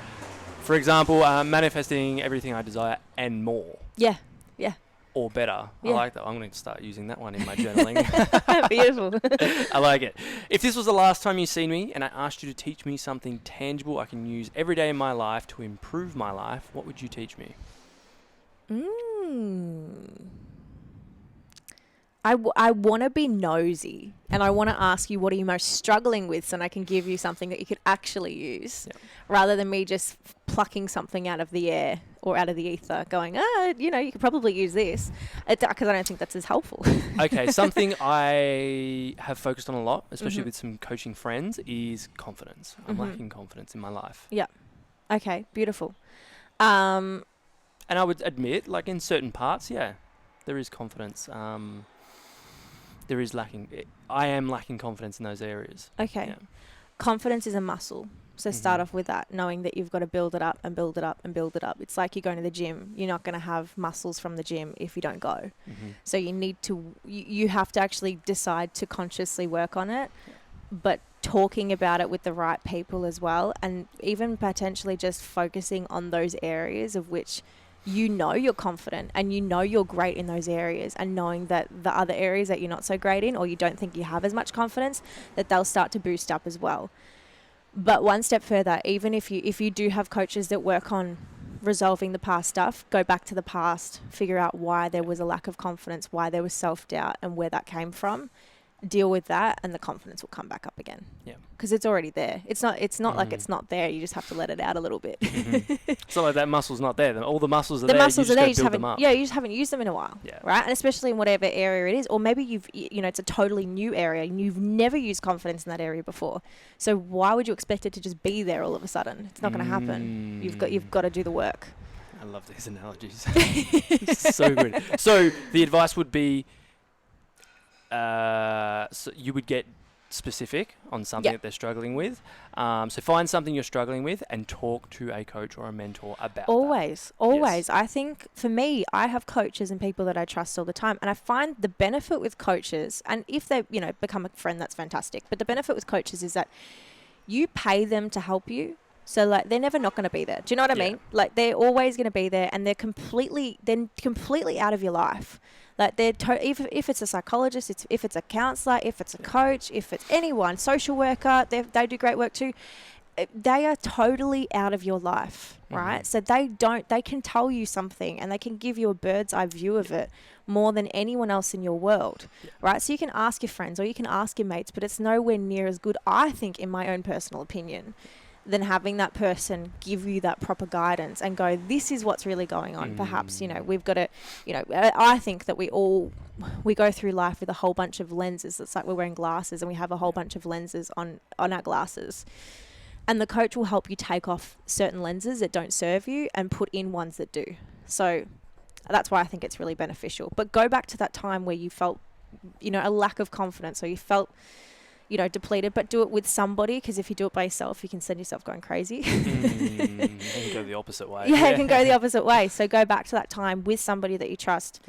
for example, manifesting everything I desire and more. Yeah. Yeah. Or better. Yeah. I like that. I'm going to start using that one in my journaling. Beautiful. I like it. If this was the last time you seen me and I asked you to teach me something tangible I can use every day in my life to improve my life, what would you teach me? I want to be nosy, and I want to ask you, what are you most struggling with, so I can give you something that you could actually use, rather than me just plucking something out of the air or out of the ether going, you could probably use this, because I don't think that's as helpful. Okay, something I have focused on a lot, especially with some coaching friends, is confidence. I'm lacking confidence in my life. Yeah. Okay, beautiful. And I would admit, like in certain parts, there is confidence. There is lacking. I am lacking confidence in those areas. Okay. Yeah. Confidence is a muscle. So start off with that, knowing that you've got to build it up and build it up and build it up. It's like you're going to the gym. You're not going to have muscles from the gym if you don't go. So you need to, you have to actually decide to consciously work on it, but talking about it with the right people as well, and even potentially just focusing on those areas of which you're confident and you're great in those areas, and knowing that the other areas that you're not so great in, or you don't think you have as much confidence, that they'll start to boost up as well. But one step further, even if you do have coaches that work on resolving the past stuff, go back to the past, figure out why there was a lack of confidence, why there was self-doubt, and where that came from. Deal with that, and the confidence will come back up again. Yeah, because it's already there. It's not like it's not there. You just have to let it out a little bit. It's not like that muscle's not there. All the muscles are there. The muscles are there. You just haven't used them in a while. Yeah. Right, and especially in whatever area it is, or maybe it's a totally new area and you've never used confidence in that area before. So why would you expect it to just be there all of a sudden? It's not going to happen. You've got to do the work. I love these analogies. So good. So the advice would be, so you would get specific on something that they're struggling with. So find something you're struggling with and talk to a coach or a mentor about Always. Yes. I think for me, I have coaches and people that I trust all the time. And I find the benefit with coaches, and if they, become a friend, that's fantastic. But the benefit with coaches is that you pay them to help you. So they're never not going to be there. Do you know what I mean? Like they're always going to be there, and they're completely out of your life. Like if it's a psychologist, if it's a counselor, if it's a coach, if it's anyone, social worker, they do great work too. They are totally out of your life, right? So they can tell you something, and they can give you a bird's eye view of it more than anyone else in your world, right? So you can ask your friends or you can ask your mates, but it's nowhere near as good, I think, in my own personal opinion, than having that person give you that proper guidance and go, this is what's really going on. Perhaps, we've got to, I think that we go through life with a whole bunch of lenses. It's like we're wearing glasses and we have a whole bunch of lenses on our glasses. And the coach will help you take off certain lenses that don't serve you and put in ones that do. So that's why I think it's really beneficial. But go back to that time where you felt, a lack of confidence, or you felt, depleted, but do it with somebody, because if you do it by yourself, you can send yourself going crazy. You can go the opposite way. Yeah, it can go the opposite way. So go back to that time with somebody that you trust,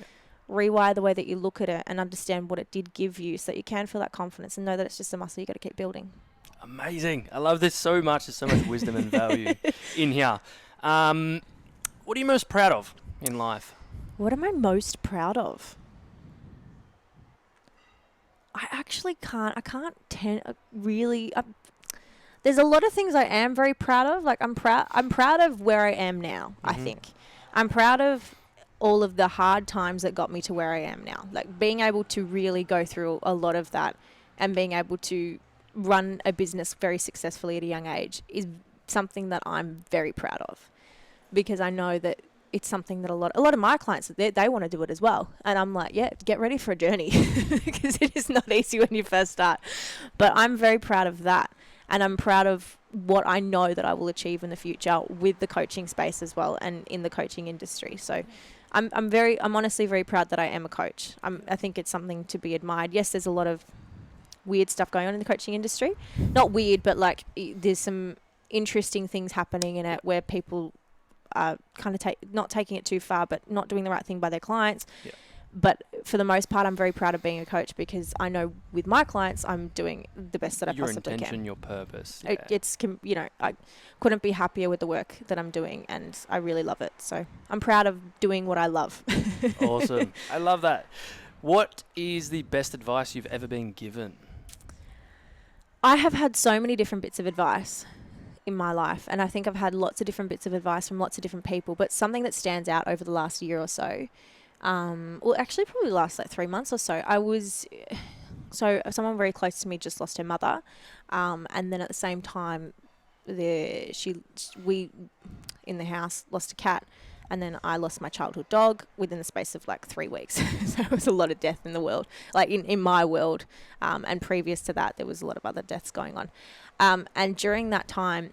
rewire the way that you look at it and understand what it did give you, so that you can feel that confidence and know that it's just a muscle you got to keep building. Amazing. I love this so much. There's so much wisdom and value in here. What are you most proud of in life? What am I most proud of? I can't really. There's a lot of things I am very proud of. Like I'm proud of where I am now. I think I'm proud of all of the hard times that got me to where I am now. Like being able to really go through a lot of that and being able to run a business very successfully at a young age is something that I'm very proud of, because I know that it's something that a lot of my clients, they want to do it as well. And I'm like, yeah, get ready for a journey, because it is not easy when you first start. But I'm very proud of that. And I'm proud of what I know that I will achieve in the future with the coaching space as well, and in the coaching industry. So I'm honestly very proud that I am a coach. I think it's something to be admired. Yes, there's a lot of weird stuff going on in the coaching industry. Not weird, but like there's some interesting things happening in it where people are kind of not taking it too far, but not doing the right thing by their clients. Yeah. But for the most part, I'm very proud of being a coach, because I know with my clients, I'm doing the best that I possibly can. Your intention, your purpose. Yeah. I couldn't be happier with the work that I'm doing, and I really love it. So I'm proud of doing what I love. Awesome. I love that. What is the best advice you've ever been given? I have had so many different bits of advice in my life, and I think I've had lots of different bits of advice from lots of different people, but something that stands out over the last year or so, actually probably the last like 3 months or so, someone very close to me just lost her mother, and then at the same time we in the house lost a cat, and then I lost my childhood dog within the space of like 3 weeks. So it was a lot of death in the world, like in my world. And previous to that, there was a lot of other deaths going on. And during that time,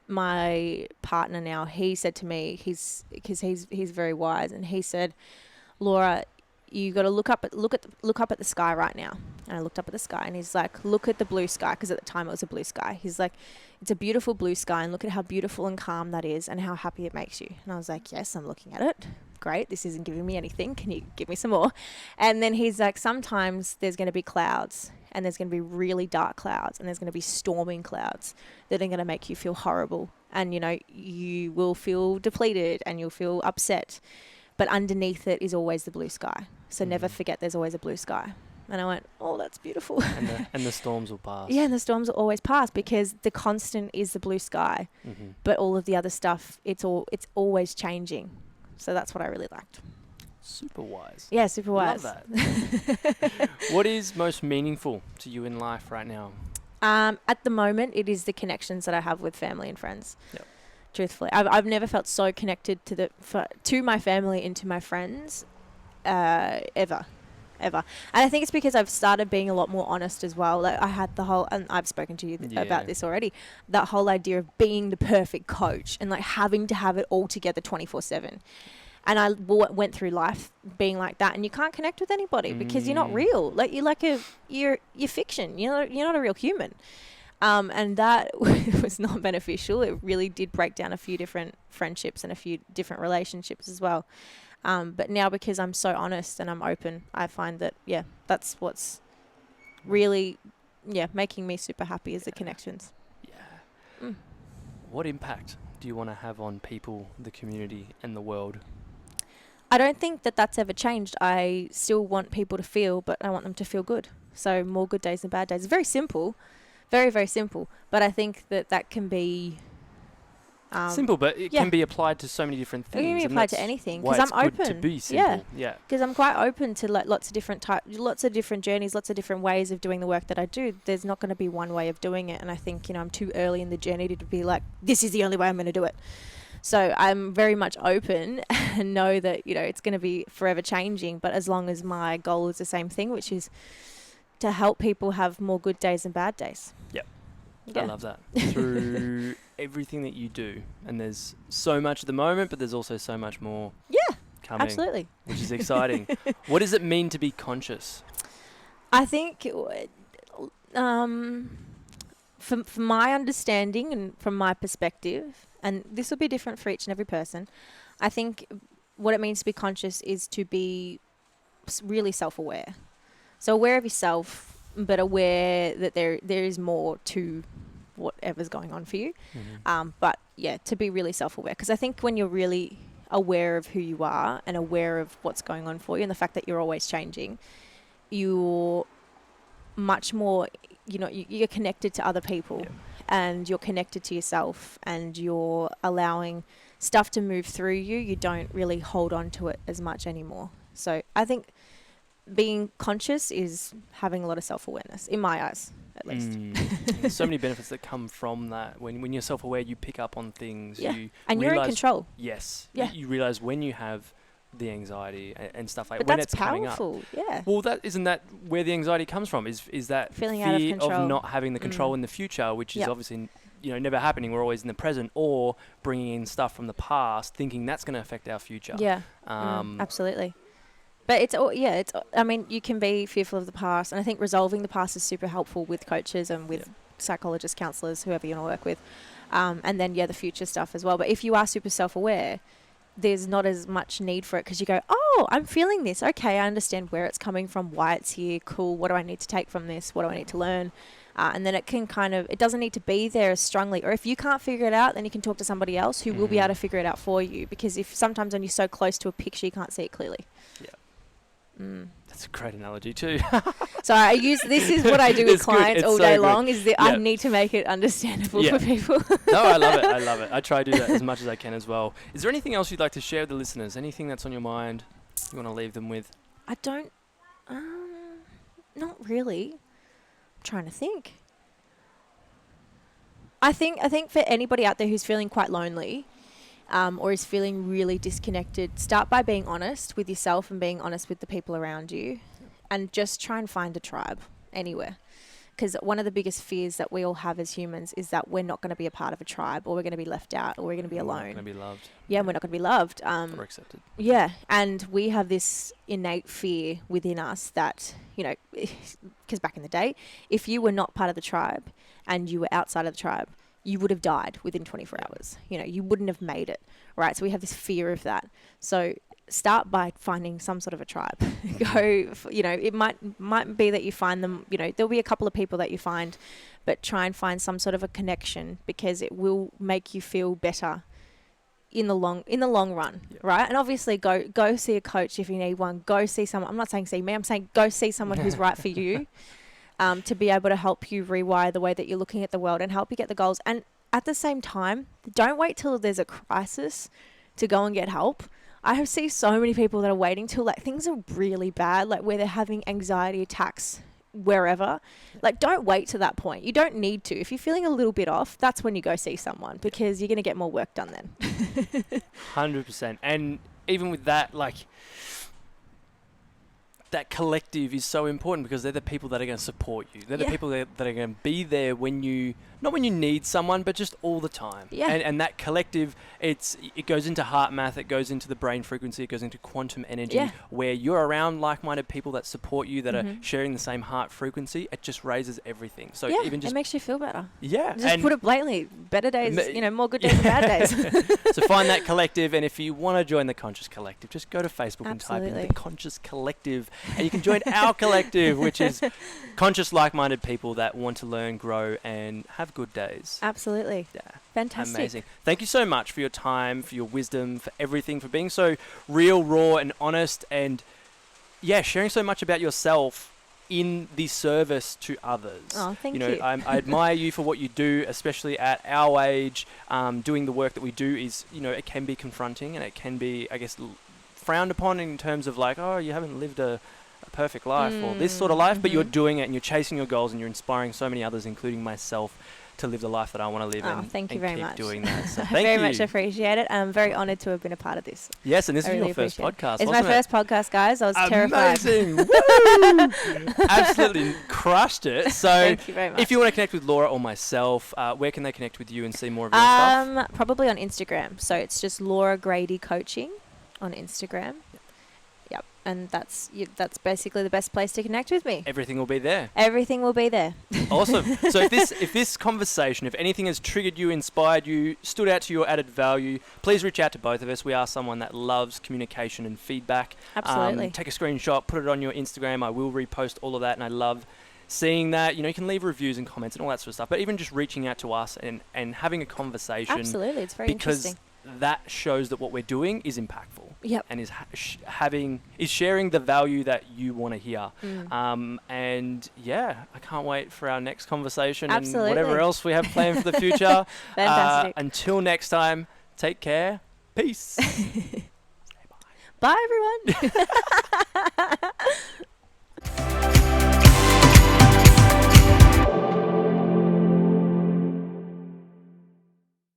my partner now, he said to me, he's very wise, and he said, Laura, you got to look up at the sky right now. And I looked up at the sky, and he's like, look at the blue sky, because at the time it was a blue sky. He's like, it's a beautiful blue sky, and look at how beautiful and calm that is, and how happy it makes you. And I was like, yes, I'm looking at it. Great, this isn't giving me anything. Can you give me some more? And then he's like, sometimes there's going to be clouds, and there's going to be really dark clouds, and there's going to be storming clouds that are going to make you feel horrible. And, you will feel depleted, and you'll feel upset. But underneath it is always the blue sky. So never forget there's always a blue sky. And I went, oh, that's beautiful. And the storms will pass. Yeah, and the storms will always pass, because the constant is the blue sky. Mm-hmm. But all of the other stuff, it's always changing. So that's what I really liked. Super wise. Yeah, super wise. Love that. What is most meaningful to you in life right now? At the moment, it is the connections that I have with family and friends. Yep. Truthfully, I've never felt so connected to my family and to my friends, ever. And I think it's because I've started being a lot more honest as well. Like I had and I've spoken to you about this already, that whole idea of being the perfect coach and like having to have it all together 24/7. And I went through life being like that, and you can't connect with anybody because you're not real. Like you're fiction. You're not a real human. And that was not beneficial. It really did break down a few different friendships and a few different relationships as well. But now, because I'm so honest and I'm open, I find that, that's what's really, making me super happy is the connections. Yeah. Mm. What impact do you want to have on people, the community, and the world? I don't think that that's ever changed. I still want people to feel, but I want them to feel good. So more good days than bad days. It's very simple. Very, very simple. But I think that can be... simple, but it can be applied to so many different things. It can be applied to anything, because I'm open. To be simple. Yeah. Because I'm quite open to like lots of different journeys, lots of different ways of doing the work that I do. There's not going to be one way of doing it, and I think I'm too early in the journey to be like, this is the only way I'm going to do it. So I'm very much open and know that it's going to be forever changing. But as long as my goal is the same thing, which is to help people have more good days than bad days. Yep. Yeah. I love that. Through everything that you do, and there's so much at the moment, but there's also so much more coming. Absolutely. Which is exciting. What does it mean to be conscious? I think from my understanding and from my perspective, and this will be different for each and every person, I think what it means to be conscious is to be really self-aware. So aware of yourself, but aware that there is more to whatever's going on for you. Mm-hmm. To be really self-aware. Because I think when you're really aware of who you are and aware of what's going on for you and the fact that you're always changing, you're much more, you're connected to other people and you're connected to yourself and you're allowing stuff to move through you. You don't really hold on to it as much anymore. So I think being conscious is having a lot of self-awareness, in my eyes, at least. There's so many benefits that come from that. When you're self-aware, you pick up on things. Yeah. And you're in control. Yes. Yeah. You realize when you have the anxiety and stuff like but when that's it's powerful. coming up. Yeah. Well, isn't that where the anxiety comes from? Is that feeling fear out of control, not having the control in the future, which is obviously never happening. We're always in the present, or bringing in stuff from the past, thinking that's going to affect our future. Yeah. Absolutely. But I mean, you can be fearful of the past, and I think resolving the past is super helpful with coaches and with psychologists, counselors, whoever you want to work with. And then, the future stuff as well. But if you are super self-aware, there's not as much need for it, because you go, oh, I'm feeling this. Okay, I understand where it's coming from, why it's here. Cool. What do I need to take from this? What do I need to learn? And then it can it doesn't need to be there as strongly. Or if you can't figure it out, then you can talk to somebody else who will be able to figure it out for you. Because sometimes when you're so close to a picture, you can't see it clearly. Yeah. That's a great analogy too. So this is what I do with clients all day long, is that I need to make it understandable for people. No, I love it. I try to do that as much as I can as well. Is there anything else you'd like to share with the listeners? Anything that's on your mind you want to leave them with? I don't, not really. I'm trying to think. I think for anybody out there who's feeling quite lonely, or is feeling really disconnected, start by being honest with yourself and being honest with the people around you, and just try and find a tribe anywhere. Because one of the biggest fears that we all have as humans is that we're not going to be a part of a tribe, or we're going to be left out, or we're going to be alone. We're not going to be loved. Yeah, we're not going to be loved. Or accepted. Yeah, and we have this innate fear within us that, because back in the day, if you were not part of the tribe and you were outside of the tribe, you would have died within 24 hours. You wouldn't have made it, right? So we have this fear of that. So start by finding some sort of a tribe. It might be that you find them, there'll be a couple of people that you find, but try and find some sort of a connection, because it will make you feel better in the long run, right? And obviously go see a coach if you need one. Go see someone. I'm not saying see me. I'm saying go see someone who's right for you. To be able to help you rewire the way that you're looking at the world and help you get the goals. And at the same time, don't wait till there's a crisis to go and get help. I see so many people that are waiting till things are really bad, where they're having anxiety attacks wherever. Don't wait to that point. You don't need to. If you're feeling a little bit off, that's when you go see someone, because you're going to get more work done then. 100%. And even with that, that collective is so important, because they're the people that are going to support you. They're the people that are going to be there not when you need someone, but just all the time. Yeah. And that collective, it goes into heart math, it goes into the brain frequency, it goes into quantum energy, where you're around like-minded people that support you, that are sharing the same heart frequency. It just raises everything. So even just, it makes you feel better. Yeah. Just put it blatantly. Better days, more good days than bad days. So find that collective, and if you want to join the Conscious Collective, just go to Facebook and type in the Conscious Collective, and you can join our collective, which is conscious, like-minded people that want to learn, grow, and have good days. Absolutely. Yeah. Fantastic. Amazing. Thank you so much for your time, for your wisdom, for everything, for being so real, raw, and honest, and sharing so much about yourself in the service to others. Oh, thank you. I admire you for what you do, especially at our age. Doing the work that we do is, it can be confronting, and it can be, I guess, frowned upon in terms of you haven't lived a perfect life or this sort of life, but you're doing it and you're chasing your goals and you're inspiring so many others, including myself, to live the life that I want to live. Thank you very keep much. Doing that. So I very much appreciate it. I'm very honoured to have been a part of this. Yes, and this is your first podcast. It's my first podcast, guys. I was terrified. Amazing. Woo! Absolutely crushed it. So thank you very much. If you want to connect with Laura or myself, where can they connect with you and see more of your stuff? Probably on Instagram. So it's just Laura Grady Coaching on Instagram. Yep. And that's basically the best place to connect with me. Everything will be there. Everything will be there. Awesome. So if this conversation, if anything has triggered you, inspired you, stood out to your added value, please reach out to both of us. We are someone that loves communication and feedback. Absolutely. Take a screenshot, put it on your Instagram. I will repost all of that, and I love seeing that. You can leave reviews and comments and all that sort of stuff, but even just reaching out to us and having a conversation. Absolutely. It's very interesting. That shows that what we're doing is impactful. Yep. And is sharing the value that you want to hear. And I can't wait for our next conversation. Absolutely. And whatever else we have planned for the future. Fantastic. Until next time, take care. Peace. Bye, everyone.